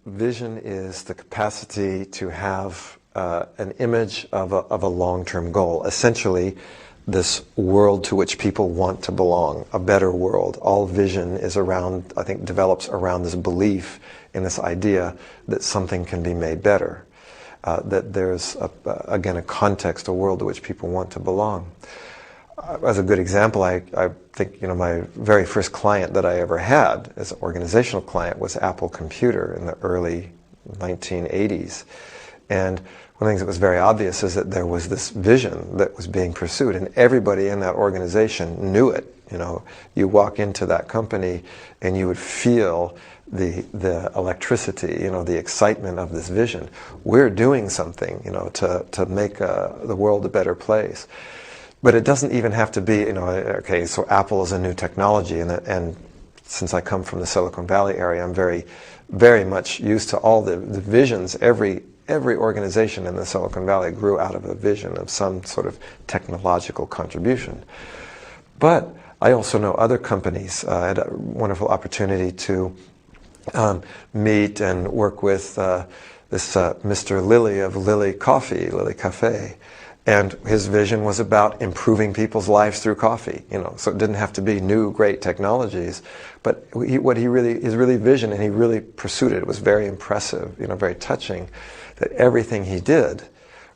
Vision is the capacity to have an image of a long-term goal. Essentially, this world to which people want to belong, a better world. All vision is around, I think, develops around this belief in this idea that something can be made better. That there's, again, a context, a world to which people want to belong. As a good example, I think my very first client that I ever had as an organizational client was Apple Computer in the early 1980s. And one of the things that was very obvious is that there was this vision that was being pursued, and everybody in that organization knew it. You walk into that company and you would feel the electricity, the excitement of this vision. We're doing something, to make the world a better place. But it doesn't even have to be, okay, so Apple is a new technology, and since I come from the Silicon Valley area, I'm very, very much used to all the visions. Every organization in the Silicon Valley grew out of a vision of some sort of technological contribution. But I also know other companies. I had a wonderful opportunity to meet and work with this Mr. Lilly of Lilly Cafe. And his vision was about improving people's lives through coffee. So it didn't have to be new, great technologies, but his vision, and he really pursued it. It was very impressive, very touching, that everything he did,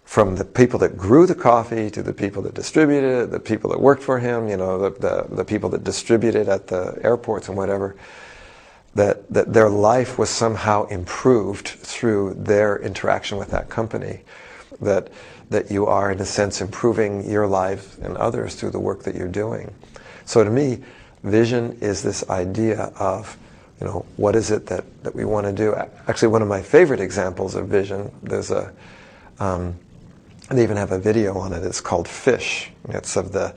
from the people that grew the coffee to the people that distributed it, the people that worked for him, the people that distributed at the airports and whatever, that their life was somehow improved through their interaction with that company. That you are, in a sense, improving your life and others through the work that you're doing. So to me, vision is this idea of, what is it that we want to do? Actually, one of my favorite examples of vision, there's they even have a video on it, it's called Fish. It's of the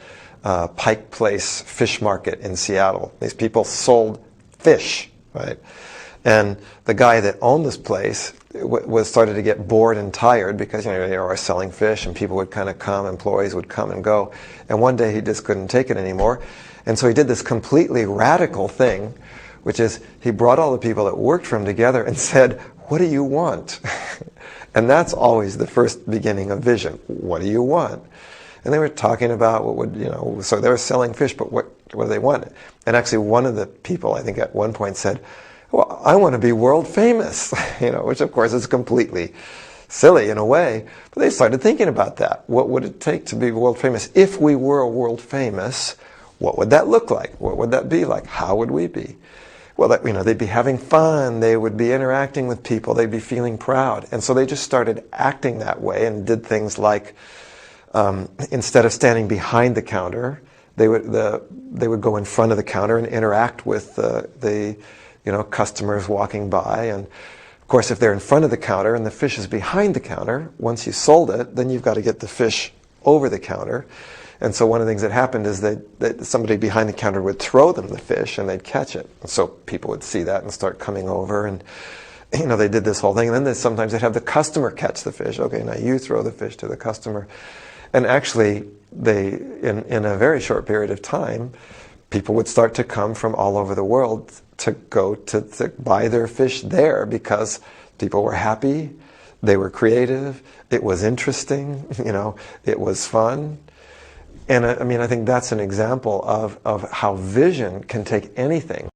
Pike Place Fish Market in Seattle. These people sold fish, right? And the guy that owned this place started to get bored and tired because they were selling fish, and people would kind of come, employees would come and go. And one day he just couldn't take it anymore. And so he did this completely radical thing, which is he brought all the people that worked for him together and said, "What do you want?" And that's always the first beginning of vision. What do you want? And they were talking about what would, so they were selling fish, but what do they want? And actually one of the people, I think at one point said, "Well, I want to be world famous," which of course is completely silly in a way. But they started thinking about that. What would it take to be world famous? If we were world famous, what would that look like? What would that be like? How would we be? Well, they'd be having fun. They would be interacting with people. They'd be feeling proud. And so they just started acting that way and did things like, instead of standing behind the counter, they would go in front of the counter and interact with the customers walking by. And of course, if they're in front of the counter and the fish is behind the counter, once you sold it, then you've got to get the fish over the counter. And so one of the things that happened is that somebody behind the counter would throw them the fish and they'd catch it. And so people would see that and start coming over, and they did this whole thing. And then sometimes they'd have the customer catch the fish. Okay, now you throw the fish to the customer. And actually, in a very short period of time, people would start to come from all over the world to go to buy their fish there because people were happy, they were creative, it was interesting, it was fun. And I think that's an example of how vision can take anything